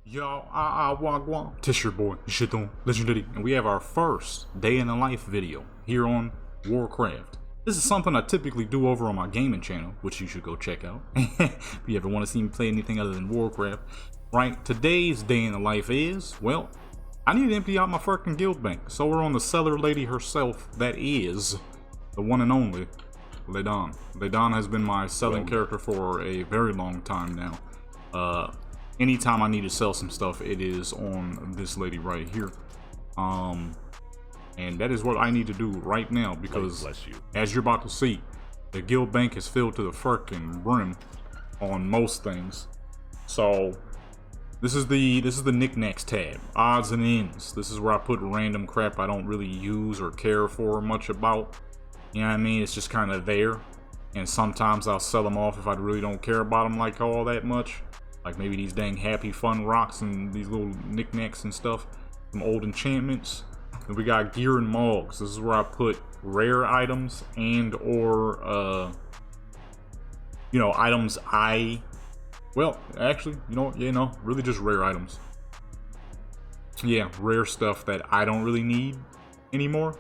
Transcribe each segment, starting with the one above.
Y'all, wagwan. Tish your boy, Shiton, Legendary, and we have our first day in the life video here on Warcraft. This is something I typically do over on my gaming channel, which you should go check out if you ever want to see me play anything other than Warcraft. Right, today's day in the life is, well, I need to empty out my fucking guild bank, so we're on the seller lady herself, that is the one and only Ledan. Ledan has been my selling character for a very long time now. Anytime I need to sell some stuff, it is on this lady right here. And that is what I need to do right now, because as you're about to see, the guild bank is filled to the fucking brim on most things. So this is the knickknacks tab, odds and ends. This is where I put random crap I don't really use or care for much about. You know what I mean? It's just kind of there, and sometimes I'll sell them off if I really don't care about them like all that much. Like maybe these dang happy fun rocks and these little knickknacks and stuff, some old enchantments. And we got gear and mogs. This is where I put rare items and or you know, items well, actually, really just rare items. Yeah, rare stuff that I don't really need anymore.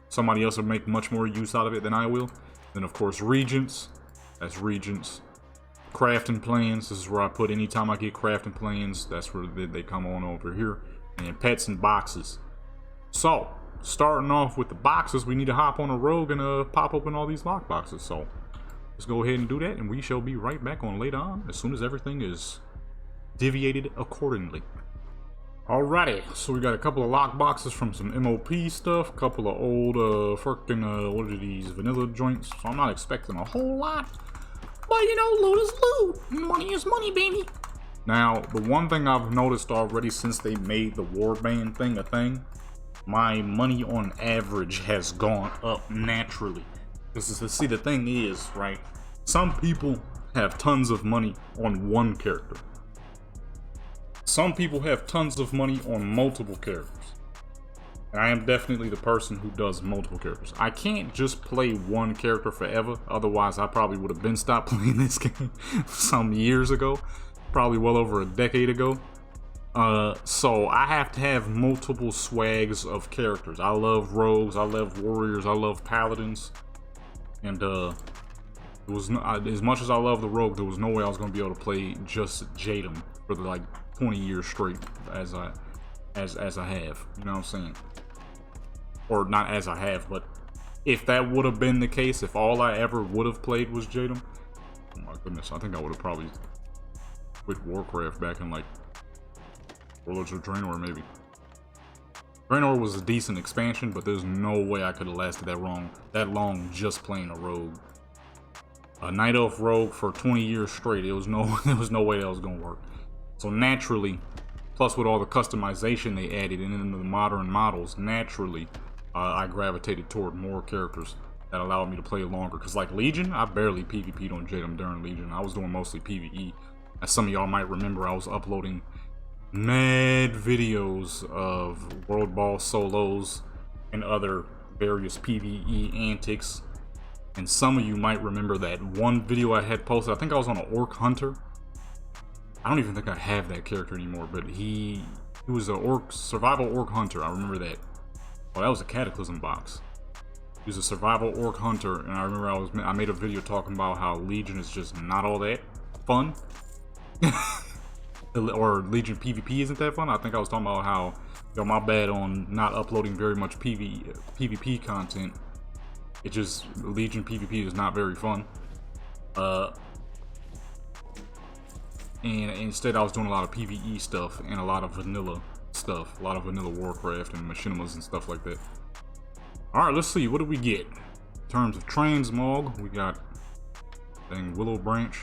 Somebody else will make much more use out of it than I will. Then of course regents. That's regents. Crafting plans, this is where I put anytime I get crafting plans, that's where they come on over here. And then pets and boxes. So, starting off with the boxes, we need to hop on a rogue and pop open all these lock boxes. So, let's go ahead and do that, and we shall be right back on later on as soon as everything is deviated accordingly. Alrighty, so we got a couple of lock boxes from some MOP stuff, a couple of old what are these, vanilla joints. So I'm not expecting a whole lot. But you know, loot is loot. Money is money, baby. Now, the one thing I've noticed already since they made the warband thing a thing, my money on average has gone up naturally. See, the thing is, right, some people have tons of money on one character. Some people have tons of money on multiple characters. And I am definitely the person who does multiple characters. I can't just play one character forever, otherwise I probably would have been stopped playing this game some years ago, probably well over a decade ago. So I have to have multiple swags of characters. I love rogues, I love warriors, I love paladins, and it was as much as I love the rogue, there was no way I was going to be able to play just Jadam for like 20 years straight as I have. You know what I'm saying? Or not as I have, but if that would have been the case, if all I ever would have played was Jadam, oh my goodness, I think I would have probably quit Warcraft back in like Warlords of Draenor maybe. Draenor was a decent expansion, but there's no way I could have lasted that long just playing a rogue. A Night Elf rogue for 20 years straight, there was no way that was gonna work. So naturally, plus with all the customization they added in the modern models, naturally I gravitated toward more characters that allowed me to play longer. Because like Legion, I barely PvP'd on Jadam during Legion. I was doing mostly PvE. As some of y'all might remember, I was uploading mad videos of World Ball solos and other various PvE antics. And some of you might remember that one video I had posted. I think I was on an Orc Hunter. I don't even think I have that character anymore, but he was a survival Orc Hunter. I remember that. Oh, that was a Cataclysm box. He was a survival Orc Hunter, and I remember I made a video talking about how Legion is just not all that fun. Or Legion PvP isn't that fun. I think I was talking about how, yo, my bad on not uploading very much PvP content. It just, Legion PvP is not very fun. And instead I was doing a lot of PvE stuff and a lot of vanilla stuff. A lot of vanilla Warcraft and machinimas and stuff like that. Alright, let's see, what do we get? In terms of transmog, we got dang Willow Branch.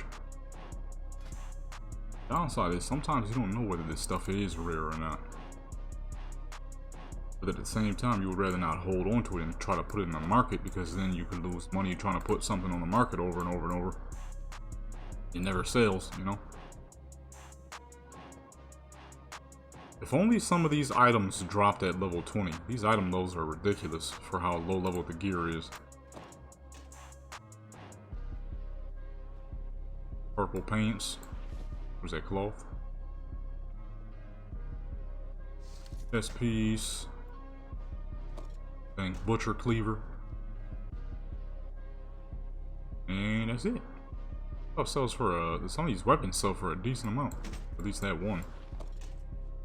Downside is sometimes you don't know whether this stuff is rare or not. But at the same time, you would rather not hold on to it and try to put it in the market, because then you could lose money trying to put something on the market over and over and over. It never sells, you know? If only some of these items dropped at level 20. These item levels are ridiculous for how low level the gear is. Purple pants. Was that cloth? Chest piece. Thing, butcher cleaver. And that's it. Stuff sells for some of these weapons sell for a decent amount. At least that one.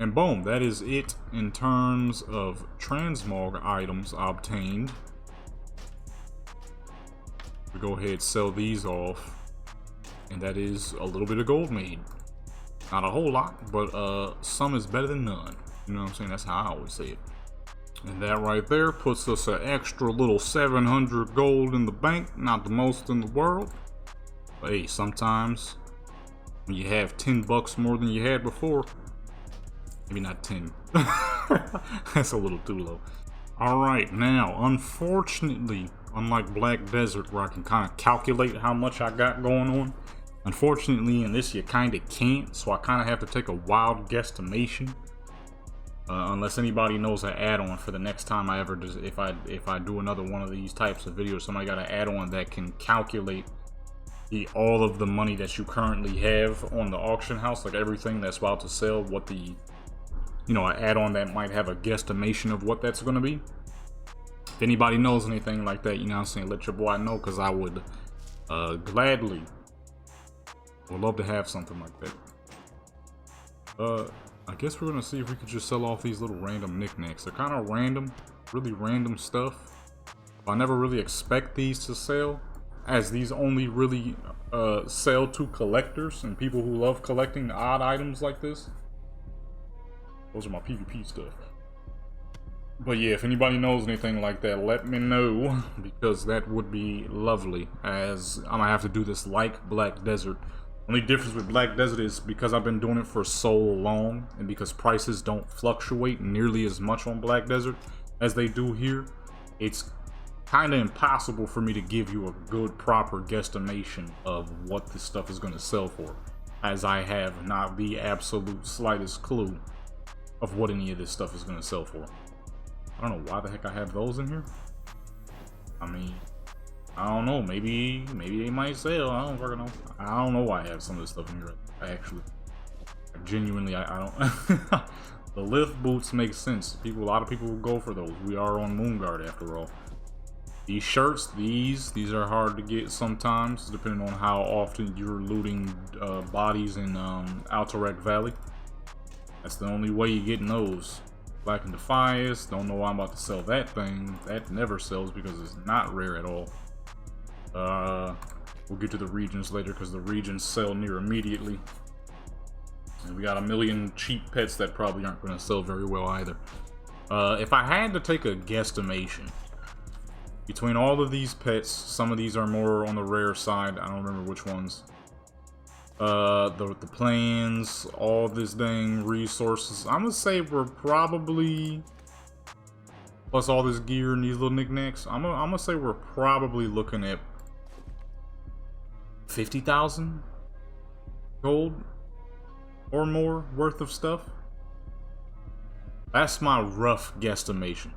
And boom, that is it in terms of transmog items obtained. We go ahead, sell these off. And that is a little bit of gold made. Not a whole lot, but some is better than none. You know what I'm saying? That's how I always say it. And that right there puts us an extra little 700 gold in the bank. Not the most in the world. But hey, sometimes when you have 10 bucks more than you had before, maybe not 10. That's a little too low. Alright, now, unfortunately, unlike Black Desert, where I can kind of calculate how much I got going on, unfortunately, in this you kind of can't, so I kind of have to take a wild guesstimation. Unless anybody knows an add-on for the next time I ever do, if I do another one of these types of videos, somebody got an add-on that can calculate all of the money that you currently have on the auction house, like everything that's about to sell, what the, you know, an add-on that might have a guesstimation of what that's going to be. If anybody knows anything like that, you know what I'm saying, let your boy know, because I would gladly would love to have something like that. I guess we're gonna see if we could just sell off these little random knickknacks. They're kind of random, really random stuff. I never really expect these to sell, as these only really sell to collectors and people who love collecting odd items like this. Those are my PvP stuff. But yeah, if anybody knows anything like that, let me know, because that would be lovely, as I'm gonna have to do this like Black Desert. Only difference with Black Desert is because I've been doing it for so long, and because prices don't fluctuate nearly as much on Black Desert as they do here, it's kind of impossible for me to give you a good proper guesstimation of what this stuff is going to sell for, as I have not the absolute slightest clue of what any of this stuff is going to sell for. I don't know why the heck I have those in here. I mean, I don't know, maybe they might sell. I don't fucking know. I don't know why I have some of this stuff in here. I genuinely, I don't. The lift boots make sense. A lot of people will go for those. We are on Moonguard after all. These shirts, these are hard to get sometimes, depending on how often you're looting bodies in Alterac Valley. That's the only way you're getting those. Black and Defiance, don't know why I'm about to sell that thing. That never sells because it's not rare at all. We'll get to the regions later because the regions sell near immediately. And we got a million cheap pets that probably aren't going to sell very well either. If I had to take a guesstimation, between all of these pets, some of these are more on the rare side. I don't remember which ones. The plans, all this dang resources. I'm gonna say we're probably, plus all this gear and these little knickknacks, I'm gonna say we're probably looking at 50,000 gold or more worth of stuff. That's my rough guesstimation.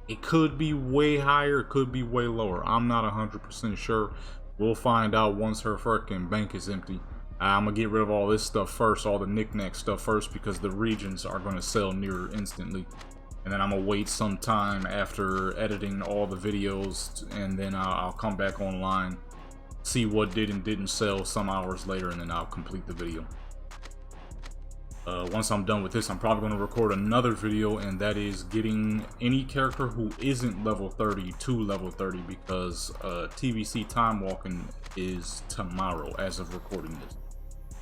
It could be way higher, it could be way lower. I'm not 100% sure. We'll find out once her fucking bank is empty. I'm gonna get rid of all this stuff first, all the knickknack stuff first, because the regions are gonna sell near instantly. And then I'm gonna wait some time after editing all the videos, and then I'll come back online, see what did and didn't sell some hours later, and then I'll complete the video. Once I'm done with this, I'm probably going to record another video, and that is getting any character who isn't level 30 to level 30, because TBC Time Walking is tomorrow as of recording this.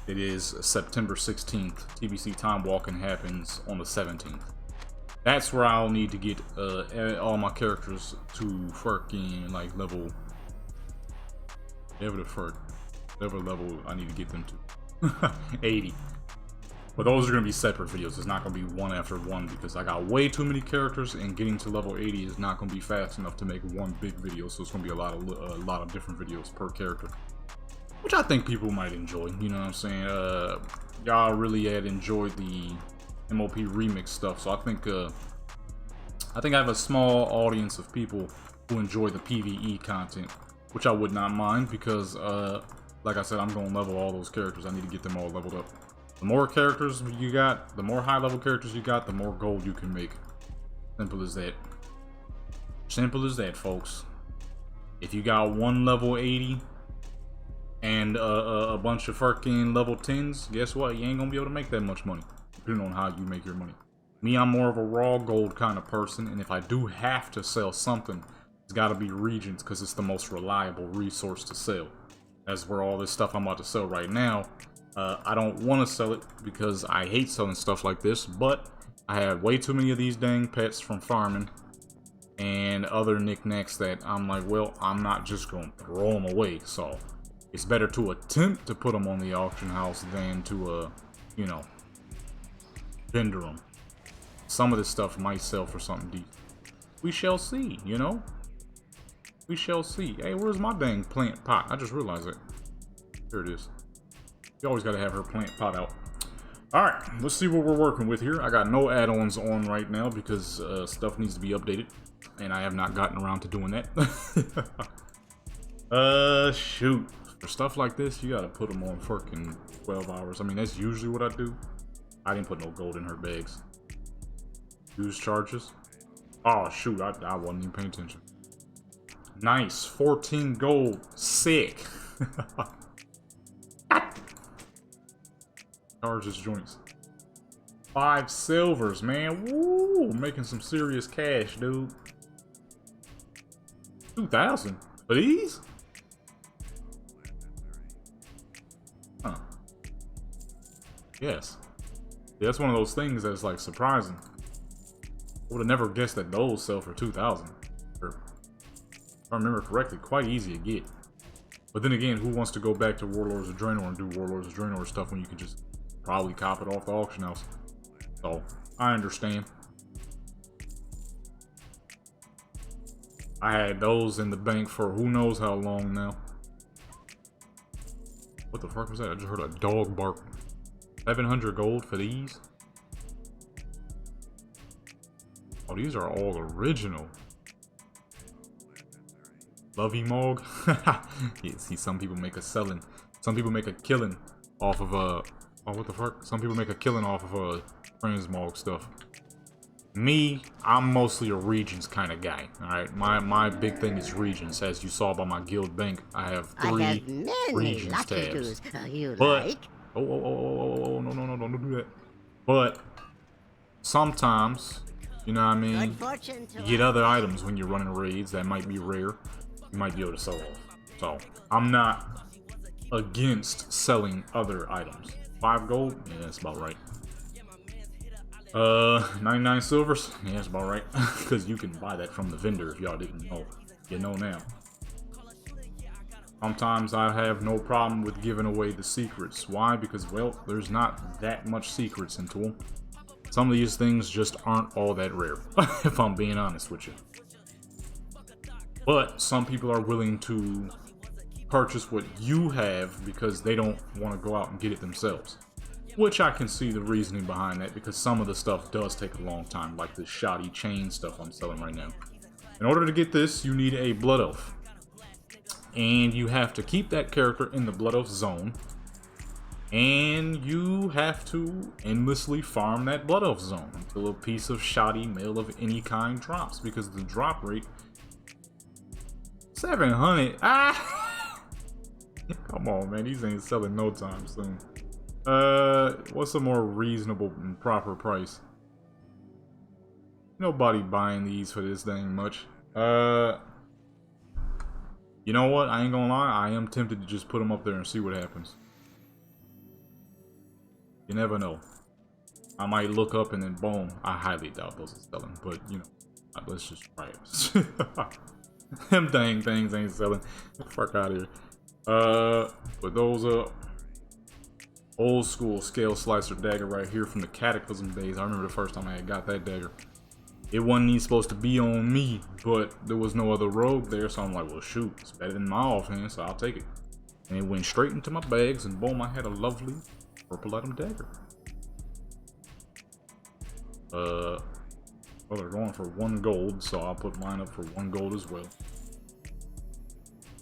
It is September 16th. TBC Time Walking happens on the 17th. That's where I'll need to get all my characters to fucking like level, whatever level I need to get them to. 80. But those are going to be separate videos. It's not going to be one after one, because I got way too many characters, and getting to level 80 is not going to be fast enough to make one big video. So it's going to be a lot of different videos per character, which I think people might enjoy. You know what I'm saying? Y'all really had enjoyed the MOP remix stuff, so I think I have a small audience of people who enjoy the PvE content, which I would not mind, because like I said, I'm going to level all those characters. I need to get them all leveled up. The more characters you got, the more high-level characters you got, the more gold you can make. Simple as that. Simple as that, folks. If you got one level 80 and a bunch of fucking level 10s, guess what? You ain't gonna be able to make that much money, depending on how you make your money. Me, I'm more of a raw gold kind of person, and if I do have to sell something, it's gotta be regions, because it's the most reliable resource to sell. That's where all this stuff I'm about to sell right now. I don't want to sell it because I hate selling stuff like this, but I have way too many of these dang pets from farming and other knickknacks that I'm like, well, I'm not just going to throw them away. So it's better to attempt to put them on the auction house than to, you know, vendor them. Some of this stuff might sell for something deep. We shall see, you know? We shall see. Hey, where's my dang plant pot? I just realized it. Here it is. You always got to have her plant pot out. Alright, let's see what we're working with here. I got no add-ons on right now because stuff needs to be updated. And I have not gotten around to doing that. Shoot. For stuff like this, you got to put them on fucking 12 hours. I mean, that's usually what I do. I didn't put no gold in her bags. Use charges. Oh, shoot. I wasn't even paying attention. Nice. 14 gold. Sick. Charges joints. 5 silvers, man. Woo! Making some serious cash, dude. 2,000 for these? Huh. Yes. Yeah, that's one of those things that's like surprising. I would have never guessed that those sell for 2,000. If I remember correctly, quite easy to get. But then again, who wants to go back to Warlords of Draenor and do Warlords of Draenor stuff when you could just probably cop it off the auction house? So, I understand. I had those in the bank for who knows how long now. What the fuck was that? I just heard a dog bark. 700 gold for these? Oh, these are all original. Lovey Mog. Yeah, see, some people make a selling. Some people make a killing off of oh, what the fuck? Some people make a killing off of transmog stuff. Me, I'm mostly a regions kind of guy. Alright, my big thing is regions. As you saw by my guild bank, I have 3 regions tabs. But oh, no, don't do that. But sometimes, you know what I mean, you get other items when you're running raids that might be rare. You might be able to sell off. So I'm not against selling other items. 5 gold? Yeah, that's about right. 99 silvers? Yeah, that's about right. Because you can buy that from the vendor if y'all didn't know. You know now. Sometimes I have no problem with giving away the secrets. Why? Because, well, there's not that much secrets into them. Some of these things just aren't all that rare, if I'm being honest with you. But some people are willing to purchase what you have because they don't want to go out and get it themselves. Which I can see the reasoning behind that, because some of the stuff does take a long time, like this shoddy chain stuff I'm selling right now. In order to get this, you need a Blood Elf. And you have to keep that character in the Blood Elf zone. And you have to endlessly farm that Blood Elf zone until a piece of shoddy mail of any kind drops, because the drop rate... 700? Ah! Come on, man. These ain't selling no time soon. What's a more reasonable and proper price? Nobody buying these for this dang much. You know what? I ain't gonna lie. I am tempted to just put them up there and see what happens. You never know. I might look up and then boom. I highly doubt those are selling, but you know, let's just try it. Them dang things ain't selling. Get the fuck out of here. But those old school scale slicer dagger right here from the Cataclysm days. I remember the first time I had got that dagger. It wasn't even supposed to be on me, but there was no other rogue there, so I'm like, well shoot, it's better than my offhand, so I'll take it. And it went straight into my bags, and boom, I had a lovely purple item dagger. Well, they're going for 1 gold, so I'll put mine up for 1 gold as well.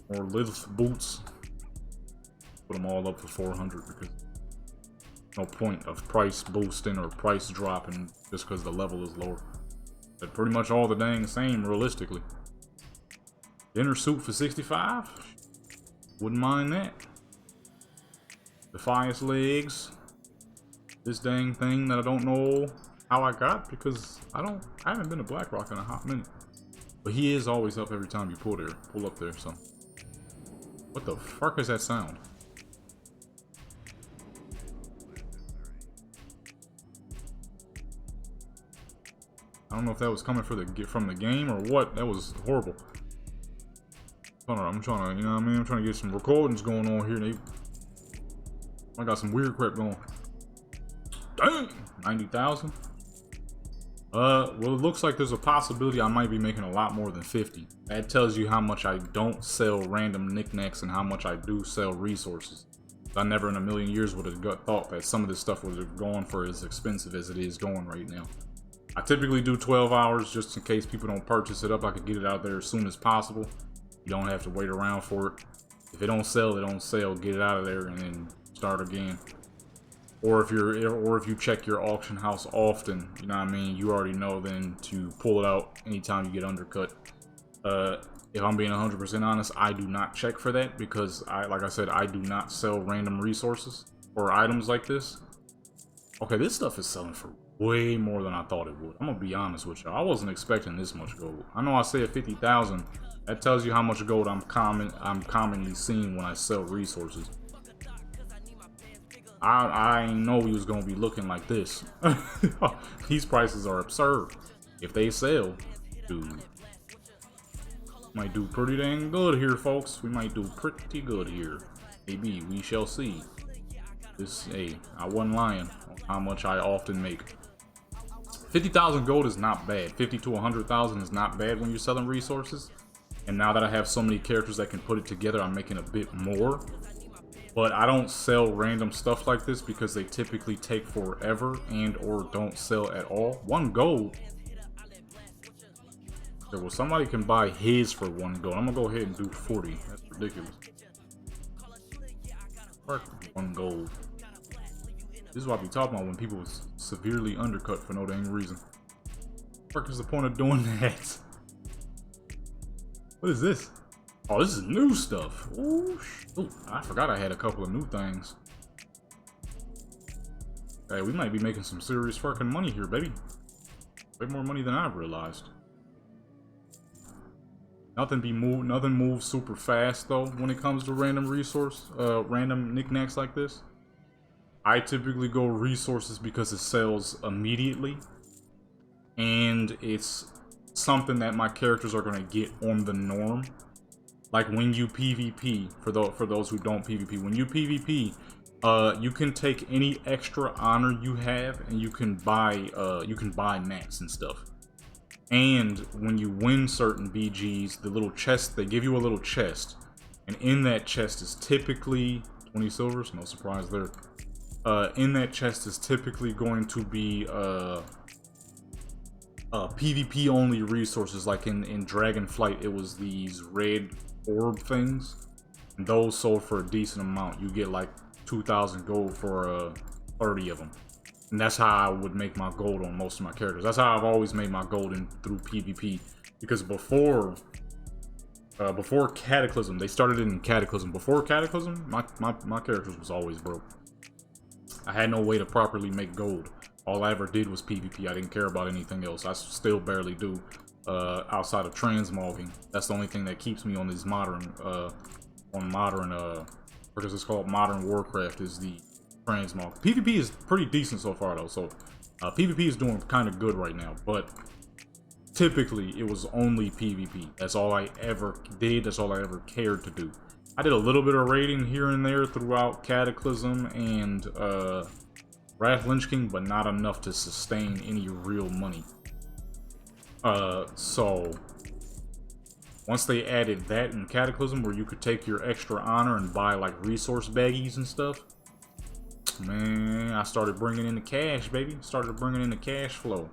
More Lilith boots. Put them all up for 400 because no point of price boosting or price dropping just because the level is lower. But pretty much all the dang same realistically. Dinner suit for 65? Wouldn't mind that. Defiance legs. This dang thing that I don't know how I got because I haven't been to Blackrock in a hot minute. But he is always up every time you pull up there, so. What the fuck is that sound? I don't know if that was coming from the game or what. That was horrible. I'm trying to, you know what I mean? I'm trying to get some recordings going on here. I got some weird crap going. Dang! 90,000. Well, it looks like there's a possibility I might be making a lot more than 50. That tells you how much I don't sell random knickknacks and how much I do sell resources. I never in a million years would have thought that some of this stuff would have gone for as expensive as it is going right now. I typically do 12 hours just in case people don't purchase it up. I could get it out there as soon as possible. You don't have to wait around for it. If it don't sell, it don't sell. Get it out of there and then start again. Or if you check your auction house often, you know what I mean, you already know then to pull it out anytime you get undercut. If I'm being 100% honest, I do not check for that because like I said, I do not sell random resources or items like this. Okay, this stuff is selling for way more than I thought it would. I'm gonna be honest with you. I wasn't expecting this much gold. I know I said 50,000. That tells you how much gold I'm commonly seeing when I sell resources. I ain't know he was gonna be looking like this. These prices are absurd. If they sell, dude, might do pretty dang good here, folks. We might do pretty good here. Maybe we shall see. Hey, I wasn't lying on how much I often make. 50,000 gold is not bad. 50 to 100,000 is not bad when you're selling resources. And now that I have so many characters that can put it together, I'm making a bit more. But I don't sell random stuff like this because they typically take forever and or don't sell at all. 1 gold. Okay, well, somebody can buy his for 1 gold. I'm gonna go ahead and do 40. That's ridiculous. 1 gold. This is what I be talking about when people was severely undercut for no dang reason. What is the point of doing that? What is this? Oh, this is new stuff. Ooh, I forgot I had a couple of new things. Hey, we might be making some serious fucking money here, baby. Way more money than I've realized. Nothing moves super fast though when it comes to random random knickknacks like this. I typically go resources because it sells immediately, and it's something that my characters are gonna get on the norm. Like when you PvP, for those who don't PvP, when you PvP, you can take any extra honor you have and you can buy mats and stuff. And when you win certain BGs, the little chest, they give you a little chest, and in that chest is typically 20 silvers, no surprise there. In that chest is typically going to be PvP only resources. Like in Dragonflight, it was these red orb things, and those sold for a decent amount. You get like 2,000 gold for 30 of them, and that's how I would make my gold on most of my characters. That's how I've always made my gold through PvP, because before Cataclysm, they started it in Cataclysm. Before Cataclysm, my characters was always broke. I had no way to properly make gold. All I ever did was PvP. I didn't care about anything else. I still barely do. Outside of transmogging, that's the only thing that keeps me on this modern, what is this called? Modern Warcraft is the transmog. PvP is pretty decent so far though, so PvP is doing kind of good right now. But typically, it was only PvP. That's all I ever did. That's all I ever cared to do. I did a little bit of raiding here and there throughout Cataclysm and Wrath Lynch King, but not enough to sustain any real money. So once they added that in Cataclysm, where you could take your extra honor and buy like resource baggies and stuff, man, I started bringing in the cash, baby. Started bringing in the cash flow.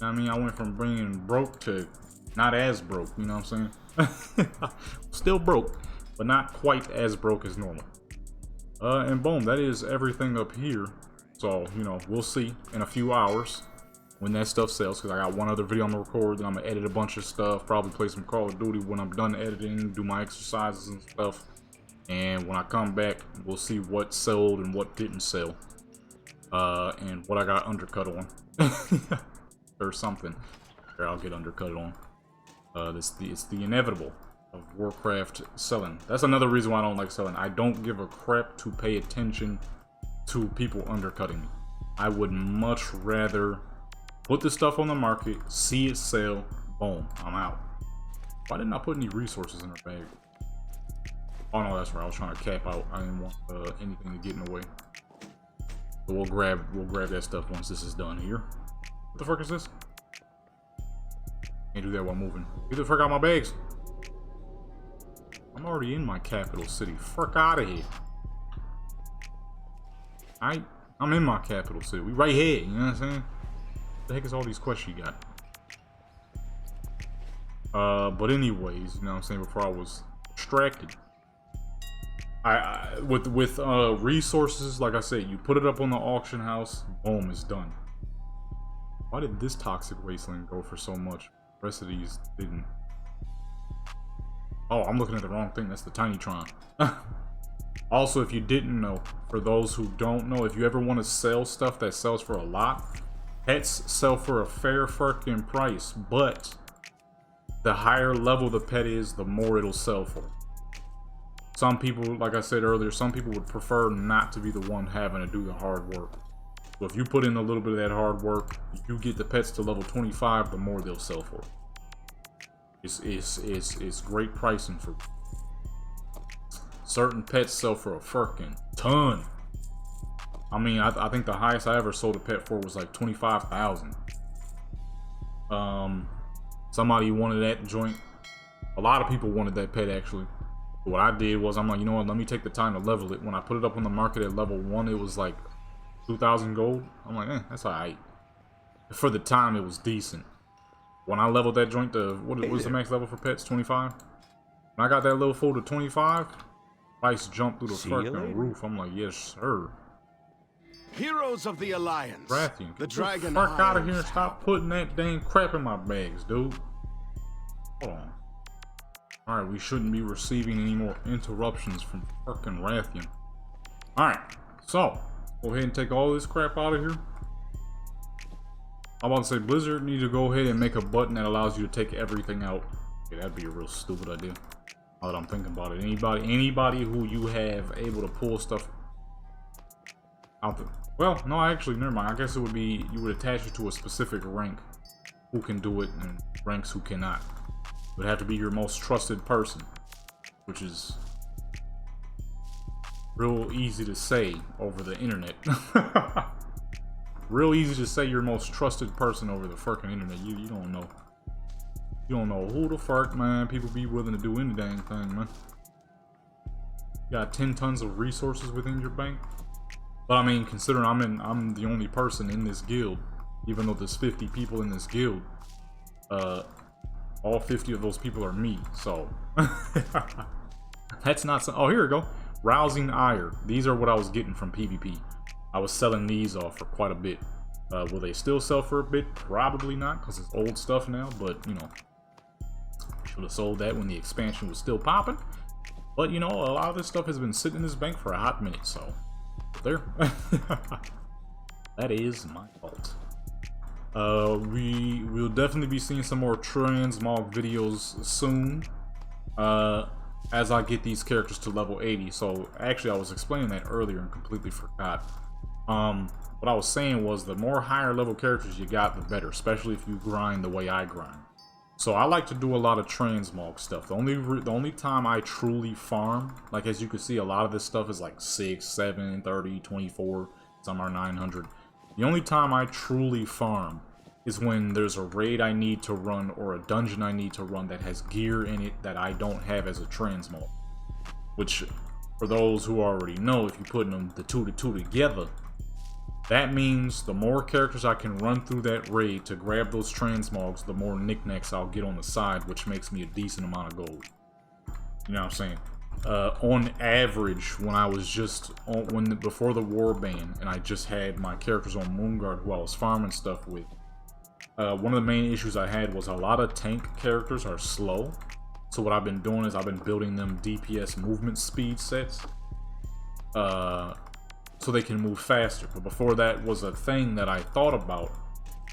I mean, I went from bringing broke to not as broke, you know what I'm saying? Still broke, but not quite as broke as normal. And boom, that is everything up here. So, you know, we'll see in a few hours when that stuff sells, because I got one other video I'm gonna record, then I'm gonna edit a bunch of stuff, probably play some Call of Duty when I'm done editing, do my exercises and stuff. And when I come back, we'll see what sold and what didn't sell. And what I got undercut on. Or something. Or I'll get undercut on. It's the inevitable of Warcraft selling. That's another reason why I don't like selling. I don't give a crap to pay attention to people undercutting me. I would much rather put the stuff on the market, see it sell, boom, I'm out. Why didn't I put any resources in her bag? Oh no, that's right. I was trying to cap out. I didn't want anything to get in the way. So we'll grab that stuff once this is done here. What the fuck is this? Can't do that while moving. Get the fuck out of my bags. I'm already in my capital city. Fuck out of here. I'm in my capital city. We right here. You know what I'm saying? What the heck is all these quests you got? But anyways, you know what I'm saying? Before I was distracted. With resources, like I said, you put it up on the auction house, boom, it's done. Why did this Toxic Wasteland go for so much? The rest of these didn't. Oh, I'm looking at the wrong thing. That's the Tinytron. Also, if you didn't know, for those who don't know, if you ever want to sell stuff that sells for a lot, pets sell for a fair fucking price, but the higher level the pet is, the more it'll sell for. Some people, like I said earlier, some people would prefer not to be the one having to do the hard work. So if you put in a little bit of that hard work, you get the pets to level 25, the more they'll sell for. It's great pricing for certain pets sell for a fucking ton. I mean, I think the highest I ever sold a pet for was like 25,000. Somebody wanted that joint. A lot of people wanted that pet actually. What I did was, I'm like, you know what, let me take the time to level it. When I put it up on the market at level 1, it was like 2,000 gold. I'm like, that's alright. For the time, it was decent. When I leveled that joint to, what was the max level for pets? 25? When I got that little fool to 25, price jumped through the fucking roof. I'm like, yes, sir. Heroes of the Alliance. Rathian, the get dragon. The fuck out of here and stop putting that dang crap in my bags, dude. Hold on. Alright, we shouldn't be receiving any more interruptions from fucking Rathian. Alright, so go ahead and take all this crap out of here. I'm about to say, Blizzard need to go ahead and make a button that allows you to take everything out. Okay, that'd be a real stupid idea. Now that I'm thinking about it. Anybody who you have able to pull stuff out the... Well, no, actually, never mind. I guess it would be, you would attach it to a specific rank who can do it and ranks who cannot. It would have to be your most trusted person, which is real easy to say over the internet. Real easy to say your most trusted person over the fucking internet. You don't know. You don't know who the fuck, man. People be willing to do any dang thing, man. You got 10 tons of resources within your bank. But I mean, considering I'm the only person in this guild, even though there's 50 people in this guild, all 50 of those people are me, so that's not so. Oh, here we go. Rousing ire. These are what I was getting from PvP. I was selling these off for quite a bit. Will they still sell for a bit? Probably not, because it's old stuff now, but you know, should have sold that when the expansion was still popping. But you know, a lot of this stuff has been sitting in this bank for a hot minute, so there. That is my fault. We will definitely be seeing some more transmog videos soon, as I get these characters to level 80. So actually I was explaining that earlier and completely forgot. What I was saying was, the more higher level characters you got, the better, especially if you grind the way I grind. So I like to do a lot of transmog stuff. The only time I truly farm, like as you can see, a lot of this stuff is like 6, 7, 30, 24, some are 900. The only time I truly farm is when there's a raid I need to run or a dungeon I need to run that has gear in it that I don't have as a transmog. Which, for those who already know, if you put them the two together, that means the more characters I can run through that raid to grab those transmogs, the more knickknacks I'll get on the side, which makes me a decent amount of gold. You know what I'm saying? On average, when I was just on, before the war ban, and I just had my characters on Moonguard who I was farming stuff with, one of the main issues I had was a lot of tank characters are slow. So what I've been doing is I've been building them DPS movement speed sets, so they can move faster. But before that was a thing that I thought about.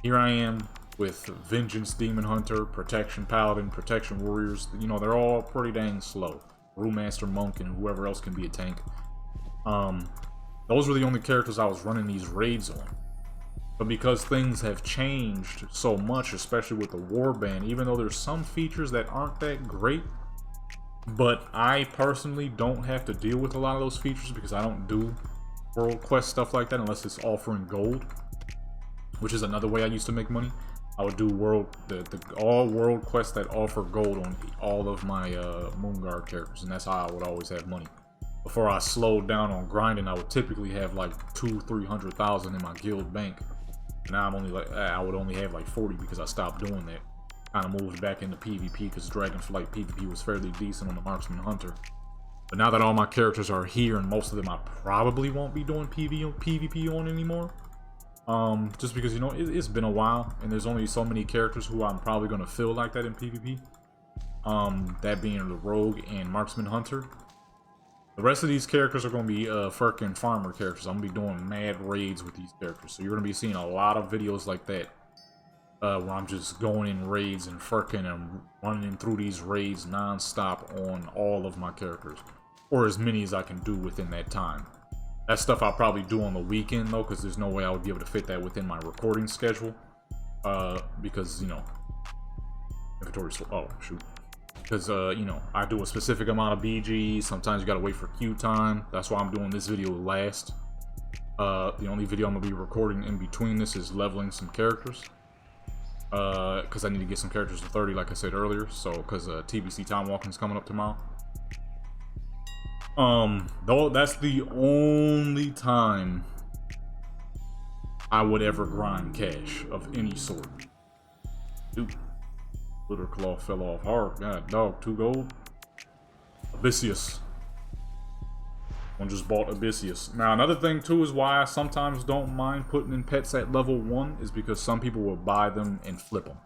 Here I am with Vengeance Demon Hunter, Protection Paladin, Protection Warriors. You know, they're all pretty dang slow. Brewmaster Monk and whoever else can be a tank. Those were the only characters I was running these raids on. But because things have changed so much, especially with the war ban, even though there's some features that aren't that great, but I personally don't have to deal with a lot of those features because I don't do world quest stuff like that unless it's offering gold, which is another way I used to make money. I would do all world quests that offer gold on all of my Moonguard characters, and that's how I would always have money. Before I slowed down on grinding, I would typically have like 200,000-300,000 in my guild bank. Now I'm only like, I would only have like 40 because I stopped doing that. Kind of moved back into PvP because Dragonflight PvP was fairly decent on the Marksman Hunter. But now that all my characters are here, and most of them I probably won't be doing PvP on anymore. Just because, you know, it's been a while, and there's only so many characters who I'm probably going to feel like that in PvP. That being the Rogue and Marksman Hunter. The rest of these characters are going to be freaking farmer characters. I'm going to be doing mad raids with these characters. So you're going to be seeing a lot of videos like that. Where I'm just going in raids and freaking and running through these raids non-stop on all of my characters. Or as many as I can do within that time. That stuff I'll probably do on the weekend though, because there's no way I would be able to fit that within my recording schedule. Because, you know, inventory, oh shoot. Because, you know, I do a specific amount of BG. Sometimes you gotta wait for queue time. That's why I'm doing this video last. The only video I'm gonna be recording in between this is leveling some characters. Because I need to get some characters to 30, like I said earlier. So, because TBC Time Walking is coming up tomorrow. Though that's the only time I would ever grind cash of any sort. Dude. Glitter Claw fell off hard. God, dog, 2 gold. Abyssius. One just bought Abyssius. Now, another thing, too, is why I sometimes don't mind putting in pets at level 1 is because some people will buy them and flip them.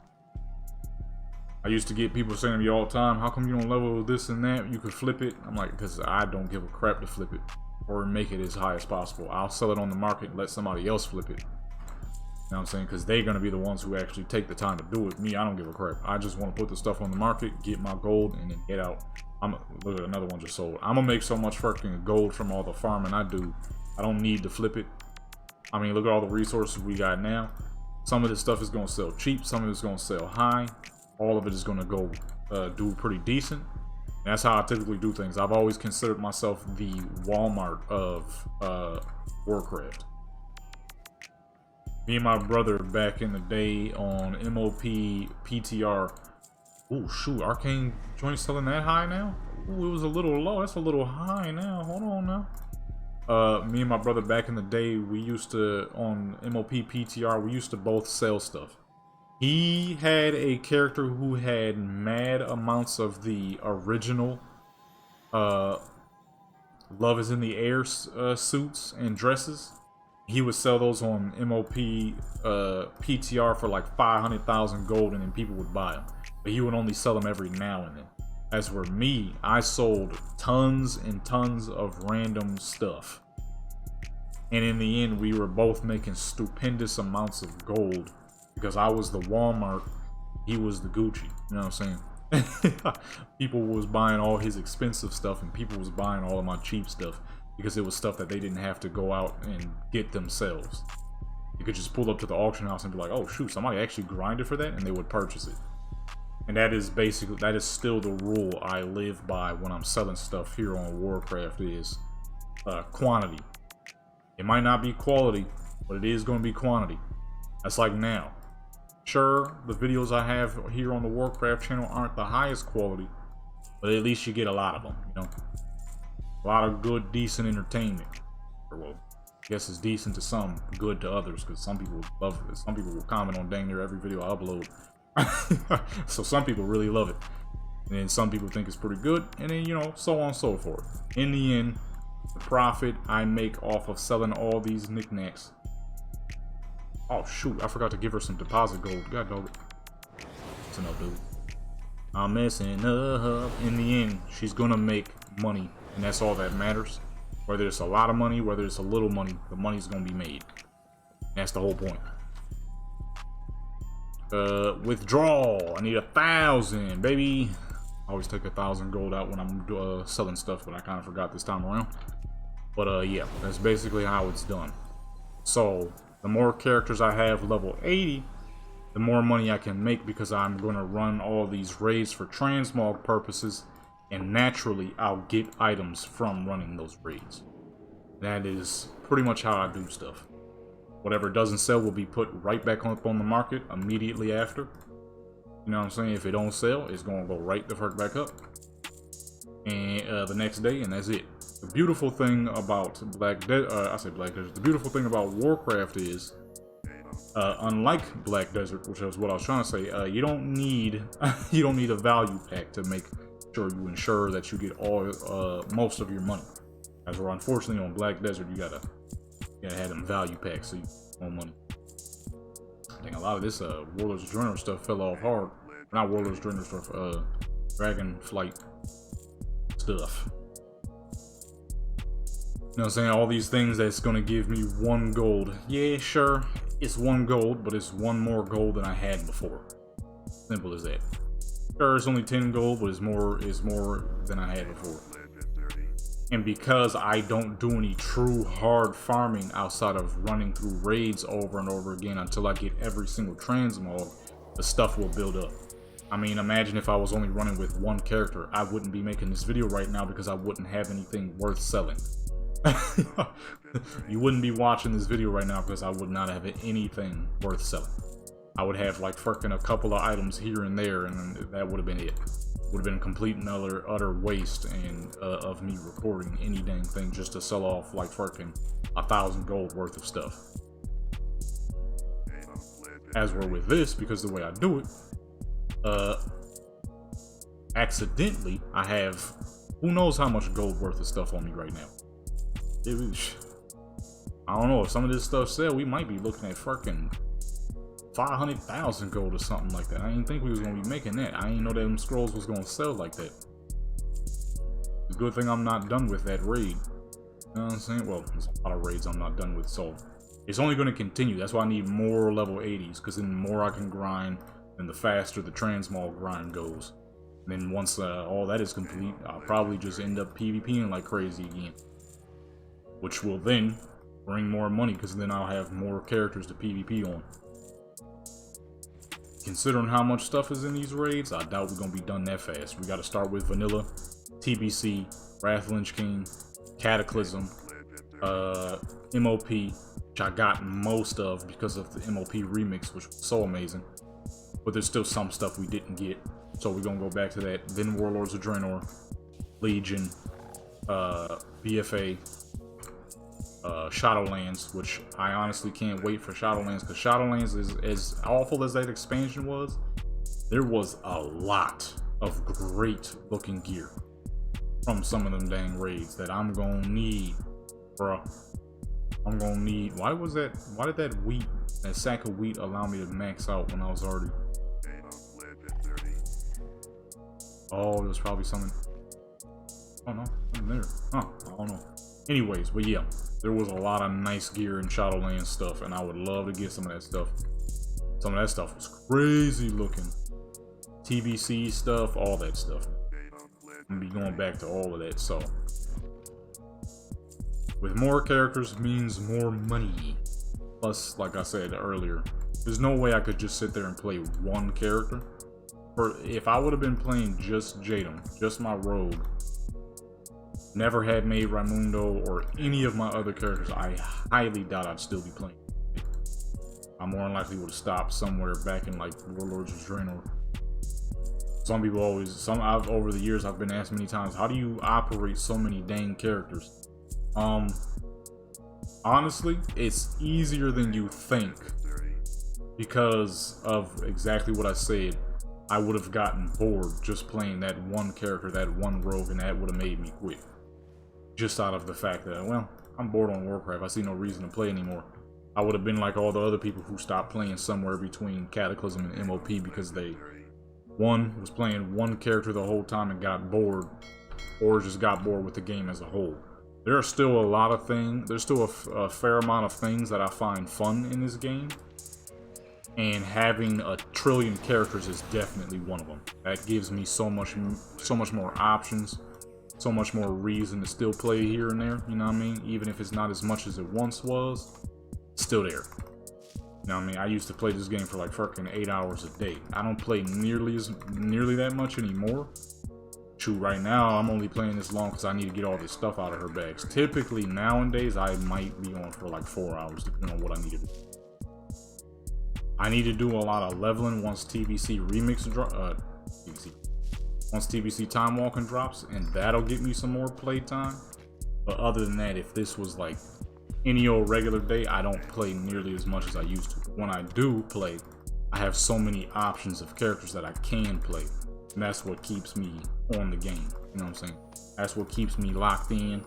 I used to get people saying to me all the time, how come you don't level this and that? You could flip it. I'm like, because I don't give a crap to flip it or make it as high as possible. I'll sell it on the market and let somebody else flip it. You know what I'm saying? Because they're going to be the ones who actually take the time to do it. Me, I don't give a crap. I just want to put the stuff on the market, get my gold, and then get out. Look at another one just sold. I'm going to make so much freaking gold from all the farming I do. I don't need to flip it. I mean, look at all the resources we got now. Some of this stuff is going to sell cheap. Some of it's going to sell high. All of it is going to go do pretty decent. And that's how I typically do things. I've always considered myself the Walmart of Warcraft. Me and my brother back in the day on MOP PTR. Oh shoot, Arcane joint selling that high now? Ooh, it was a little low. That's a little high now. Hold on now. Me and my brother back in the day, we used to, on MOP PTR, we used to both sell stuff. He had a character who had mad amounts of the original Love is in the Air suits and dresses. He would sell those on MOP PTR for like 500,000 gold, and then people would buy them. But he would only sell them every now and then. As for me, I sold tons and tons of random stuff. And in the end, we were both making stupendous amounts of gold. Because I was the Walmart, he was the Gucci. You know what I'm saying? People was buying all his expensive stuff, and people was buying all of my cheap stuff. Because it was stuff that they didn't have to go out and get themselves. You could just pull up to the auction house and be like, oh shoot, somebody actually grinded for that, and they would purchase it. And that is basically, that is still the rule I live by when I'm selling stuff here on Warcraft is quantity. It might not be quality, but it is going to be quantity. That's like now. Sure, the videos I have here on the Warcraft channel aren't the highest quality, but at least you get a lot of them, you know? A lot of good, decent entertainment. Or, well, I guess it's decent to some, good to others, because some people love it. Some people will comment on dang near every video I upload. So some people really love it. And then some people think it's pretty good, and then, you know, so on and so forth. In the end, the profit I make off of selling all these knickknacks. Oh shoot, I forgot to give her some deposit gold. God dog it. That's enough, dude. I'm messing up. In the end, she's gonna make money, and that's all that matters. Whether it's a lot of money, whether it's a little money, the money's gonna be made. That's the whole point. Withdrawal. I need 1,000, baby. I always take 1,000 gold out when I'm selling stuff, but I kind of forgot this time around. But yeah, that's basically how it's done. So the more characters I have level 80, the more money I can make, because I'm going to run all these raids for transmog purposes, and naturally I'll get items from running those raids. That is pretty much how I do stuff. Whatever doesn't sell will be put right back up on the market immediately after. You know what I'm saying? If it don't sell, it's going to go right the fuck back up. And the next day, and that's it. The beautiful thing about the beautiful thing about Warcraft is, unlike Black Desert, which is what I was trying to say, you don't need a value pack to make sure you ensure that you get all most of your money. As we're unfortunately on Black Desert, you gotta have them value packs so you get more money. I think a lot of this Warlords of Draenor stuff fell off hard. Not Warlords of Draenor stuff, Dragonflight stuff. You know what I'm saying? All these things that's gonna give me 1 gold. Yeah, sure, it's 1 gold, but it's 1 more gold than I had before. Simple as that. Sure, it's only 10 gold, but it's more than I had before. And because I don't do any true hard farming outside of running through raids over and over again until I get every single transmog, the stuff will build up. I mean, imagine if I was only running with 1 character. I wouldn't be making this video right now because I wouldn't have anything worth selling. You wouldn't be watching this video right now because I would not have anything worth selling. I would have like fucking a couple of items here and there, and that would have been it. Would have been a complete and utter waste and of me recording any dang thing just to sell off like fucking 1,000 gold worth of stuff. As we're with this, because the way I do it, accidentally I have who knows how much gold worth of stuff on me right now. I don't know, if some of this stuff sell, we might be looking at fucking 500,000 gold or something like that. I didn't think we was gonna be making that. I didn't know that them scrolls was gonna sell like that. It's a good thing I'm not done with that raid. You know what I'm saying? Well, there's a lot of raids I'm not done with, so it's only gonna continue. That's why I need more level 80s, because then the more I can grind, then the faster the transmog grind goes. And then once all that is complete, I'll probably just end up PvPing like crazy again, which will then bring more money, because then I'll have more characters to PvP on. Considering how much stuff is in these raids, I doubt we're gonna be done that fast. We gotta start with Vanilla, TBC, Wrath of the Lich King, Cataclysm, MOP, which I got most of because of the MOP remix, which was so amazing. But there's still some stuff we didn't get, so we're gonna go back to that. Then Warlords of Draenor, Legion, BFA, Shadowlands, which I honestly can't wait for Shadowlands, because Shadowlands is as awful as that expansion was. There was a lot of great looking gear from some of them dang raids that I'm gonna need, bro. I'm gonna need. Why did that sack of wheat allow me to max out when I was already? Oh, there was probably something. Oh no, something there. Huh, I don't know. Anyways, but yeah, there was a lot of nice gear in Shadowlands stuff, and I would love to get some of that stuff. Some of that stuff was crazy looking. TBC stuff, all that stuff. I'm gonna be going back to all of that, so. With more characters means more money. Plus, like I said earlier, there's no way I could just sit there and play 1 character. If I would have been playing just Jadam, just my rogue, never had made Raimundo or any of my other characters, I highly doubt I'd still be playing. I more than likely would have stopped somewhere back in like Warlords of Draenor. Some people always, over the years I've been asked many times, how do you operate so many dang characters? Honestly, it's easier than you think because of exactly what I said. I would have gotten bored just playing that one character, that one rogue, and that would have made me quit. Just out of the fact that, well, I'm bored on Warcraft. I see no reason to play anymore. I would have been like all the other people who stopped playing somewhere between Cataclysm and MOP because they, one, was playing one character the whole time and got bored, or just got bored with the game as a whole. There are still a lot of things, there's still a fair amount of things that I find fun in this game. And having a trillion characters is definitely one of them. That gives me so much more options, so much more reason to still play here and there, you know what I mean? Even if it's not as much as it once was, it's still there. You know what I mean? I used to play this game for like fucking 8 hours a day. I don't play nearly that much anymore. Shoot, right now I'm only playing this long because I need to get all this stuff out of her bags. Typically nowadays I might be on for like 4 hours depending on what I need to do. I need to do a lot of leveling once TBC Remix once TBC Time Walking drops, and that'll get me some more playtime. But other than that, if this was like any old regular day, I don't play nearly as much as I used to. When I do play, I have so many options of characters that I can play, and that's what keeps me on the game. You know what I'm saying? That's what keeps me locked in,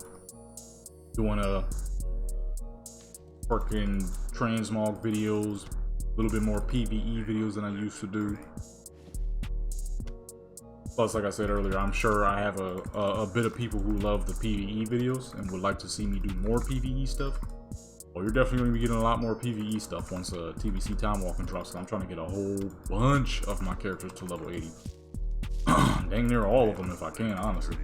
doing a fucking transmog videos, a little bit more PvE videos than I used to do. Plus, like I said earlier, I'm sure I have a bit of people who love the PvE videos and would like to see me do more PvE stuff. Well, you're definitely going to be getting a lot more PvE stuff once TBC Time Walking drops. So I'm trying to get a whole bunch of my characters to level 80. Dang near all of them if I can, honestly.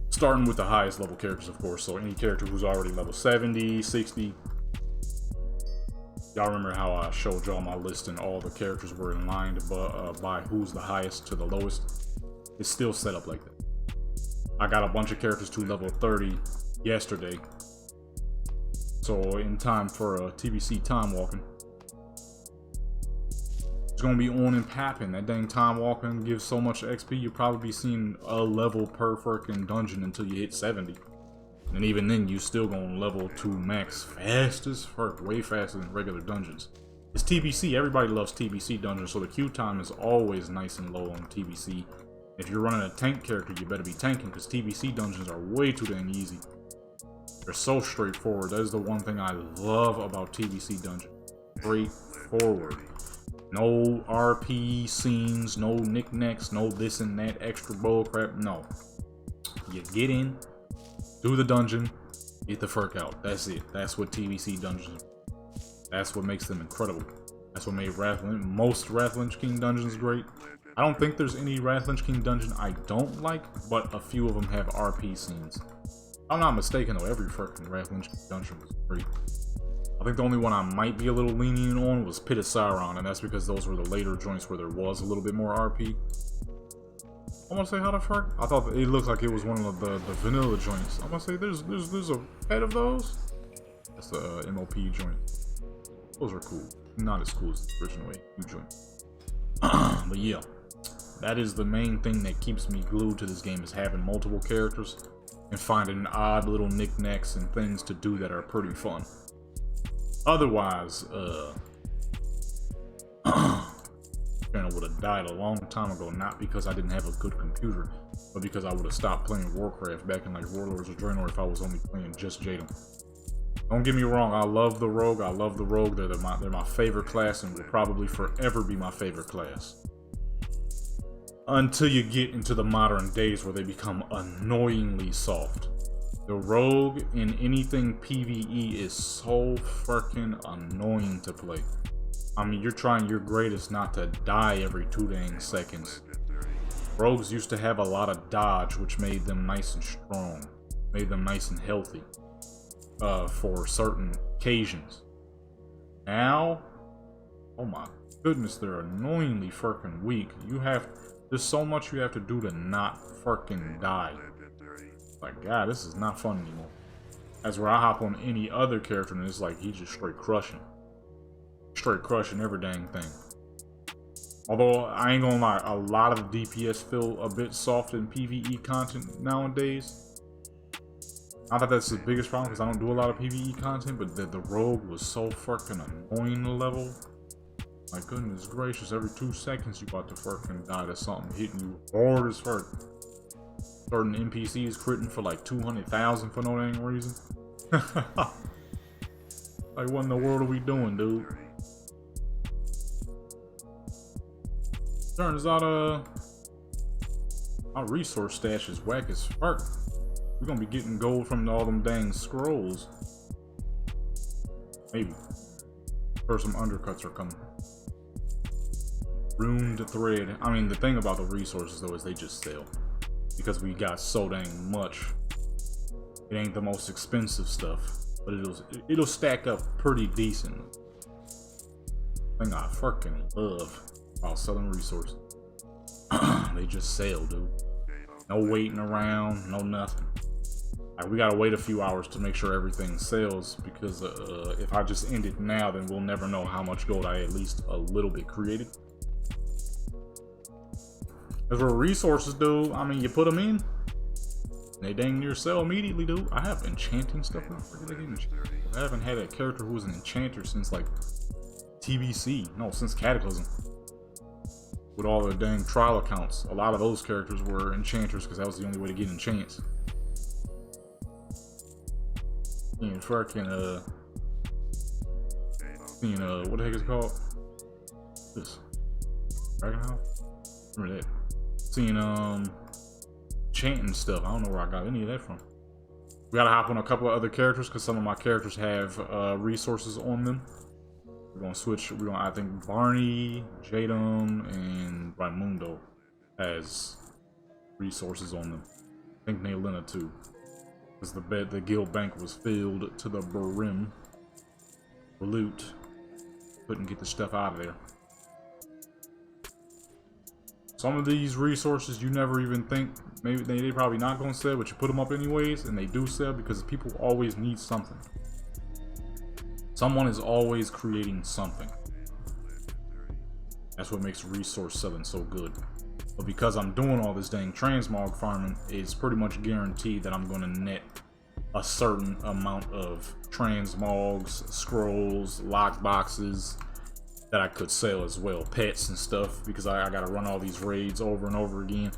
Starting with the highest level characters, of course. So any character who's already level 70, 60. Y'all remember how I showed y'all my list and all the characters were in line by who's the highest to the lowest? It's still set up like that. I got a bunch of characters to level 30 yesterday. So in time for TBC Time Walking. It's gonna be on and popping. That dang Time Walking gives so much XP, you'll probably be seeing a level per freaking dungeon until you hit 70. And even then, you still gonna level to max fast as fuck, way faster than regular dungeons. It's TBC, everybody loves TBC dungeons, so the queue time is always nice and low on TBC. If you're running a tank character, you better be tanking, because TBC dungeons are way too dang easy. They're so straightforward. That is the one thing I love about TBC dungeons. Straightforward. No RP scenes, no knickknacks, no this and that extra bullcrap. No. You get in, do the dungeon, get the fuck out. That's it. That's what TBC dungeons are. That's what makes them incredible. That's what made most Wrathlinch King dungeons great. I don't think there's any Wrathlinch King dungeon I don't like, but a few of them have RP scenes. If I'm not mistaken though, every freaking Wrathlinch King dungeon was great. I think the only one I might be a little lenient on was Pit of Sauron, and that's because those were the later joints where there was a little bit more RP. I'm gonna say, how the fuck? I thought it looked like it was one of the vanilla joints. I'm gonna say there's a head of those. That's the MOP joint. Those are cool. Not as cool as the original AU joint. But yeah, that is the main thing that keeps me glued to this game, is having multiple characters and finding odd little knickknacks and things to do that are pretty fun. Otherwise, channel would have died a long time ago, not because I didn't have a good computer, but because I would have stopped playing Warcraft back in like Warlords of Draenor if I was only playing just Jadam. Don't get me wrong, I love the Rogue. I love the Rogue. They're my favorite class and will probably forever be my favorite class. Until you get into the modern days where they become annoyingly soft. The Rogue in anything PvE is so freaking annoying to play. I mean, you're trying your greatest not to die every 2 dang seconds. Rogues used to have a lot of dodge, which made them nice and strong. Made them nice and healthy. For certain occasions. Now, oh my goodness, they're annoyingly freaking weak. There's so much you have to do to not freaking die. Like, God, this is not fun anymore. That's where I hop on any other character and it's like he's just straight crushing. Straight crushing every dang thing. Although, I ain't gonna lie, a lot of the DPS feel a bit soft in PvE content nowadays. Not that that's the biggest problem, because I don't do a lot of PvE content, but the Rogue was so freaking annoying to level. My goodness gracious, every 2 seconds you about to fucking die to something hitting you hard as fuck. Certain NPCs critting for like 200,000 for no dang reason. Like, what in the world are we doing, dude? Turns out, our resource stash is whack as fuck. We're gonna be getting gold from all them dang scrolls. Maybe. Or some undercuts are coming. Ruined thread. I mean, the thing about the resources though is they just sell. Because we got so dang much. It ain't the most expensive stuff, but it'll stack up pretty decent. Thing I fucking love about selling resources. They just sell, dude. No waiting around, no nothing. Like, we gotta wait a few hours to make sure everything sells, because if I just end it now, then we'll never know how much gold I at least a little bit created. As for resources, dude, I mean, you put them in, they dang near sell immediately, dude. I have enchanting stuff. I haven't had a character who was an enchanter since like TBC. No, since Cataclysm. With all the dang trial accounts, a lot of those characters were enchanters because that was the only way to get enchants. And fucking what the heck is it called? This Dragon House? Remember that? Seeing chanting stuff. I don't know where I got any of that from. We gotta hop on a couple of other characters because some of my characters have resources on them. We're gonna switch. I think Barney, Jadam, and Raimundo has resources on them. I think Naelina too, because the guild bank was filled to the brim for loot. Couldn't get the stuff out of there. Some of these resources you never even think, maybe they probably not gonna sell, but you put them up anyways, and they do sell because people always need something. Someone is always creating something. That's what makes resource selling so good. But because I'm doing all this dang transmog farming, it's pretty much guaranteed that I'm gonna net a certain amount of transmogs, scrolls, lockboxes that I could sell as well, pets and stuff, because I gotta run all these raids over and over again,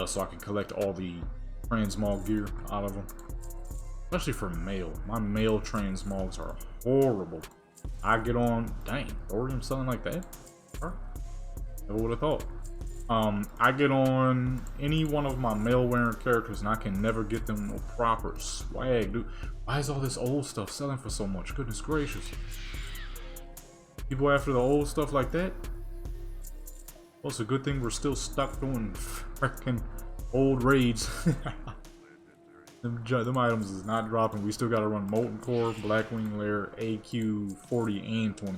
so I can collect all the transmog gear out of them. Especially for mail. My mail transmogs are horrible. I get on, dang, Thorium selling like that? Never would have thought. I get on any one of my mail wearing characters and I can never get them no proper swag, dude. Why is all this old stuff selling for so much? Goodness gracious. People after the old stuff like that? Well, it's a good thing we're still stuck doing freaking old raids. Them items is not dropping. We still gotta run Molten Core, Blackwing Lair, AQ 40 and 20.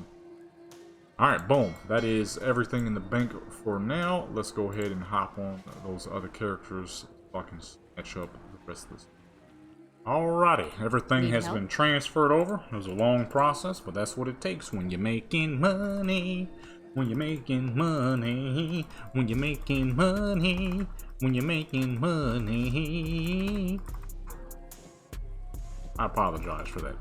Alright, boom. That is everything in the bank for now. Let's go ahead and hop on those other characters so I can snatch up the rest of this. Alrighty, everything has been transferred over. It was a long process, but that's what it takes when you're making money. When you're making money. When you're making money. When you're making money. I apologize for that.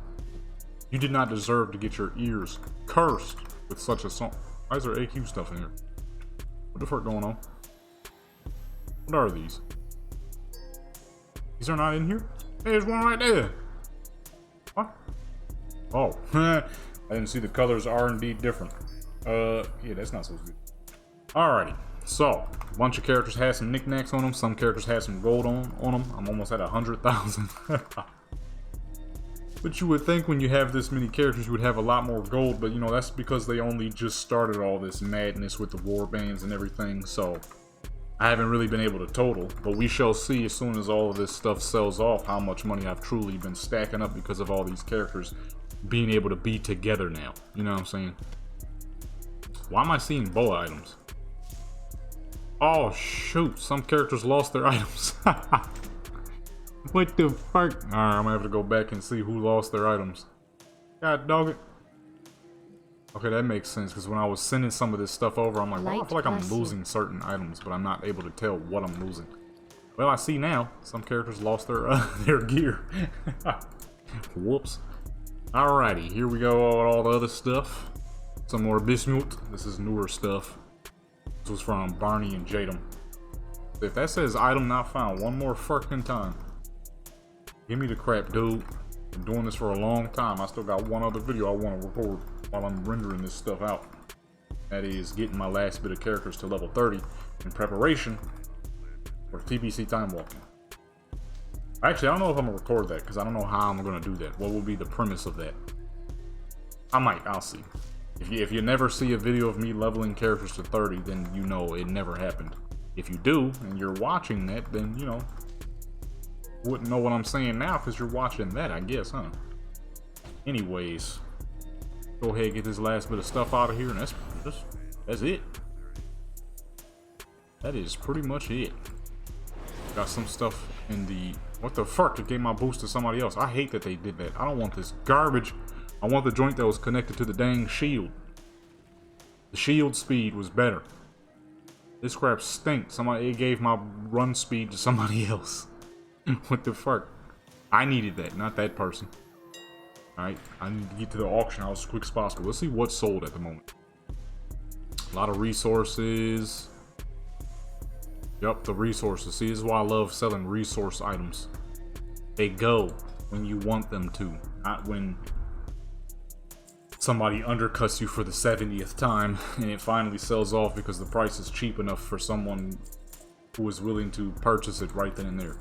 You did not deserve to get your ears cursed with such a song. Why is there AQ stuff in here? What the fuck going on? What are these? These are not in here? Hey, there's one right there. What? Oh, I didn't see the colors are indeed different. Yeah, that's not supposed to be. Alrighty, so a bunch of characters had some knickknacks on them. Some characters had some gold on them. I'm almost at 100,000. But you would think when you have this many characters, you would have a lot more gold. But you know, that's because they only just started all this madness with the war bands and everything. So I haven't really been able to total, but we shall see as soon as all of this stuff sells off how much money I've truly been stacking up because of all these characters being able to be together now. You know what I'm saying? Why am I seeing bow items? Oh shoot, some characters lost their items. What the fuck? Alright, I'm gonna have to go back and see who lost their items. God dog it. Okay, that makes sense, because when I was sending some of this stuff over, I'm like, well, I feel like I'm losing certain items, but I'm not able to tell what I'm losing. Well, I see now, some characters lost their their gear. Whoops. Alrighty, here we go, all the other stuff. Some more Bismuth. This is newer stuff. This was from Barney and Jadam. If that says item not found one more fucking time, give me the crap, dude. Been doing this for a long time. I still got one other video I want to record while I'm rendering this stuff out. That is getting my last bit of characters to level 30 in preparation for TBC time walking. Actually, I don't know if I'm gonna record that because I don't know how I'm gonna do that. What will be the premise of that? I might. I'll see. If you never see a video of me leveling characters to 30, then you know it never happened. If you do, and you're watching that, then, you know, wouldn't know what I'm saying now because you're watching that, I guess, huh? Anyways, go ahead and get this last bit of stuff out of here, and that's it. That is pretty much it. Got some stuff in the... What the fuck? It gave my boost to somebody else. I hate that they did that. I don't want this garbage. I want the joint that was connected to the dang shield. The shield speed was better. This crap stinks. It gave my run speed to somebody else. What the fuck? I needed that, not that person. Alright, I need to get to the auction house as quick as possible. Let's see what's sold at the moment. A lot of resources. Yup, the resources. See, this is why I love selling resource items. They go when you want them to, not when somebody undercuts you for the 70th time and it finally sells off because the price is cheap enough for someone who is willing to purchase it right then and there.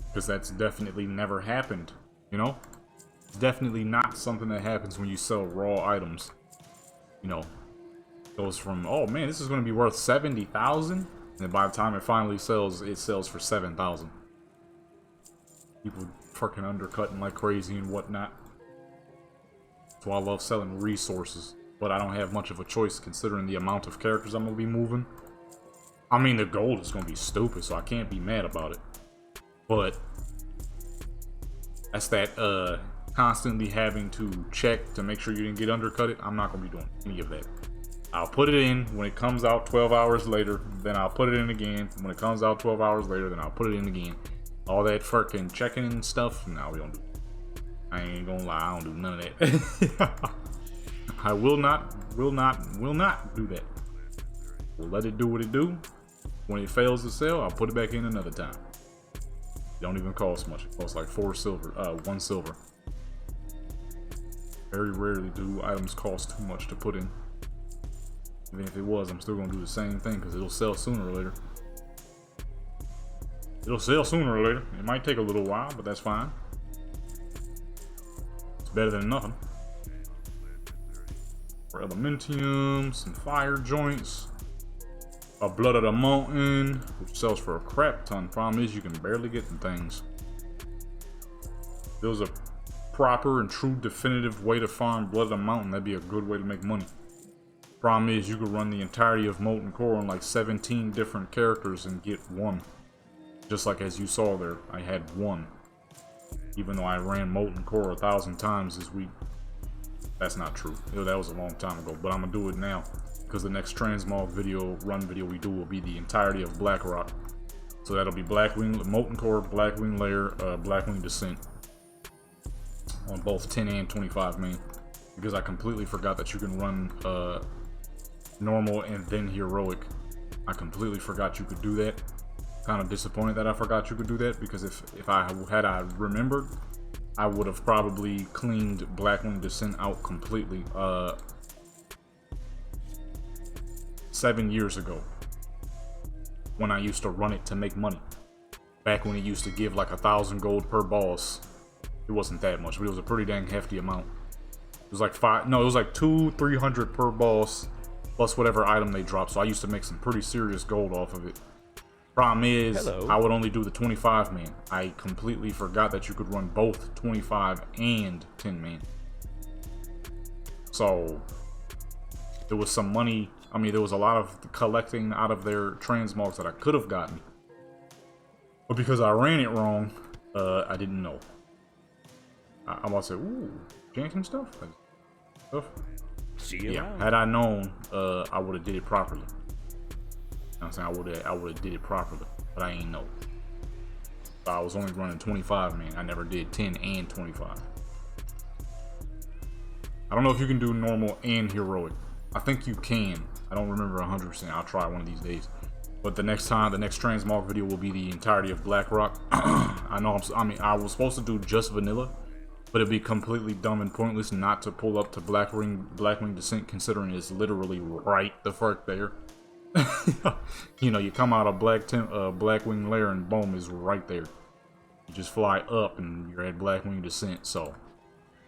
Because that's definitely never happened, you know? It's definitely not something that happens when you sell raw items. You know, it goes from, oh man, this is going to be worth 70,000, and then by the time it finally sells, it sells for 7,000. People fucking undercutting like crazy and whatnot. So I love selling resources, but I don't have much of a choice considering the amount of characters I'm going to be moving. I mean, the gold is going to be stupid, so I can't be mad about it. But that's that constantly having to check to make sure you didn't get undercutted. I'm not going to be doing any of that. I'll put it in when it comes out 12 hours later, then I'll put it in again. When it comes out 12 hours later, then I'll put it in again. All that fucking checking and stuff, no, we don't do it. I ain't gonna lie, I don't do none of that. I will not do that. We'll let it do what it do. When it fails to sell, I'll put it back in another time. It don't even cost much. It costs like 1 silver. Very rarely do items cost too much to put in. Even if it was, I'm still gonna do the same thing because it'll sell sooner or later. It'll sell sooner or later. It might take a little while, but that's fine. Better than nothing. For Elementium, some fire joints, a Blood of the Mountain, which sells for a crap ton. Problem is, you can barely get the things. If there was a proper and true definitive way to farm Blood of the Mountain, that'd be a good way to make money. Problem is, you could run the entirety of Molten Core on like 17 different characters and get one. Just like as you saw there, I had one. Even though I ran Molten Core 1,000 times this week. That's not true. That was a long time ago, but I'm gonna do it now because the next transmog run video we do will be the entirety of Blackrock. So that'll be Blackwing, Molten Core, Blackwing Lair, Blackwing Descent on both 10 and 25 main. Because I completely forgot that you can run normal and then heroic. I completely forgot you could do that. Kind of disappointed that I forgot you could do that, because if I had remembered, I would have probably cleaned Blackwing Descent out completely 7 years ago when I used to run it to make money. Back when it used to give like 1,000 gold per boss. It wasn't that much, but it was a pretty dang hefty amount. It was like it was like 200-300 per boss plus whatever item they dropped. So I used to make some pretty serious gold off of it. Problem is, I would only do the 25 man. I completely forgot that you could run both 25 and 10 man. So there was some money. I mean, there was a lot of collecting out of their transmogs that I could have gotten, but because I ran it wrong, I didn't know. I'm about to say, ooh, janking stuff. See you yeah, around. had I known, I would have did it properly. I'm saying I would have did it properly, but I ain't know. So I was only running 25 man. I never did 10 and 25. I don't know if you can do normal and heroic. I think you can. I don't remember 100%. I'll try one of these days. But the next transmog video will be the entirety of Blackrock. I was supposed to do just vanilla, but it'd be completely dumb and pointless not to pull up to Blackwing Descent, considering it's literally right the fuck there. You know, you come out of Blackwing Lair and boom, is right there. You just fly up and you're at Blackwing Descent. So,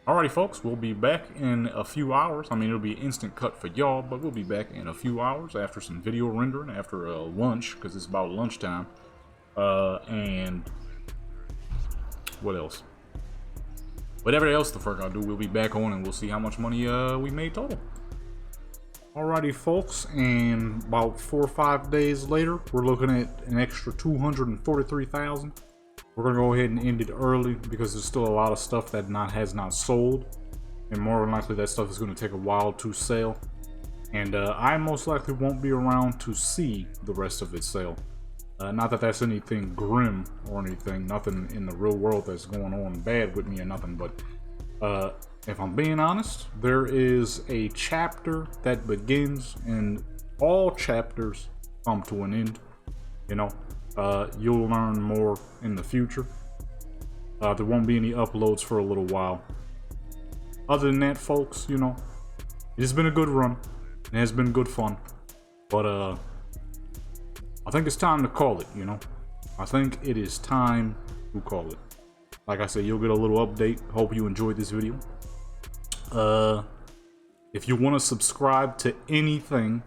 alrighty, folks, we'll be back in a few hours. I mean, it'll be an instant cut for y'all, but we'll be back in a few hours after some video rendering, after lunch, because it's about lunchtime. And what else? Whatever else the fuck I'll do, we'll be back on and we'll see how much money we made total. Alrighty, folks, and about 4 or 5 days later, we're looking at an extra 243,000. We're gonna go ahead and end it early because there's still a lot of stuff that has not sold, and more than likely that stuff is going to take a while to sell. And I most likely won't be around to see the rest of it sell. Not that that's anything grim or anything, nothing in the real world that's going on bad with me or nothing, but if I'm being honest, there is a chapter that begins and all chapters come to an end. You know, you'll learn more in the future. There won't be any uploads for a little while. Other than that, folks, you know, it's been a good run. It has been good fun. But I think it's time to call it, you know. I think it is time to call it. Like I said, you'll get a little update. Hope you enjoyed this video. If you want to subscribe to anything,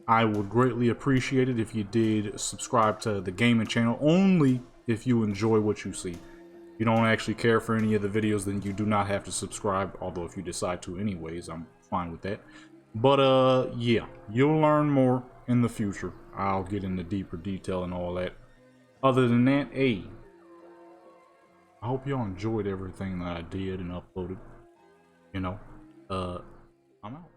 I would greatly appreciate it if you did subscribe to the gaming channel, only if you enjoy what you see. If you don't actually care for any of the videos, then you do not have to subscribe, although if you decide to anyways, I'm fine with that. But yeah, you'll learn more in the future. I'll get into deeper detail and all that. Other than that, hey, I hope y'all enjoyed everything that I did and uploaded. You know, I'm out.